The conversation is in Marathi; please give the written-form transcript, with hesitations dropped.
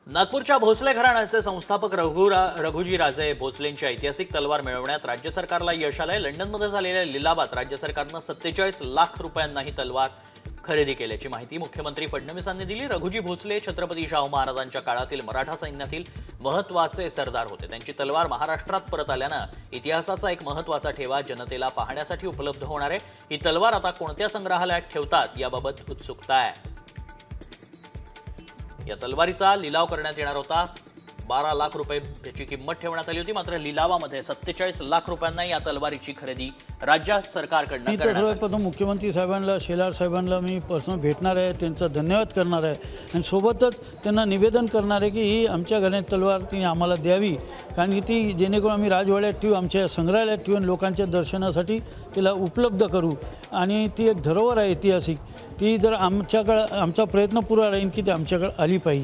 नागपूरच्या भोसले घराण्याचे संस्थापक रघुजी राजे भोसलेंची ऐतिहासिक तलवार मिळवण्यात राज्य सरकारला यश आलंय। लंडनमध्ये झालेल्या लिलावात राज्य सरकारने 47 लाख रुपयांना ही तलवार खरेदी केल्याची माहिती मुख्यमंत्री फडणवीसांनी दिली। रघुजी भोसले छत्रपती शाहू महाराजांच्या काळातील मराठा सैन्यातील महत्त्वाचे सरदार होते। त्यांची तलवार महाराष्ट्रात परत आल्यानं इतिहासाचा एक महत्त्वाचा ठेवा जनतेला पाहण्यासाठी उपलब्ध होणार आहे। ही तलवार आता कोणत्या संग्रहालयात ठेवतात याबाबत उत्सुकता आहे। या तलवारीचा लिलाव करण्यात येणार होता। 12 लाख रुपये त्याची किंमत ठेवण्यात आली होती, मात्र लिलावामध्ये 47 लाख रुपयांना या तलवारीची खरेदी राज्य सरकारकडून करण्यात आली। मुख्यमंत्री साहेबांना शेलार साहेबांना मी पर्सनल भेटणार आहे, त्यांचा धन्यवाद करणार आहे आणि सोबतच त्यांना निवेदन करणार आहे की ही आमच्या घरात तलवार तिने आम्हाला द्यावी, कारण की ती जेणेकरून आम्ही राजवाड्यात ठेवू, आमच्या संग्रहालयात ठेवून लोकांच्या दर्शनासाठी तिला उपलब्ध करू आणि ती एक धरोहर आहे ऐतिहासिक। ती जर आमच्याकडे आमचा प्रयत्न पुरा राहील की ती आमच्याकडे आली पाहिजे।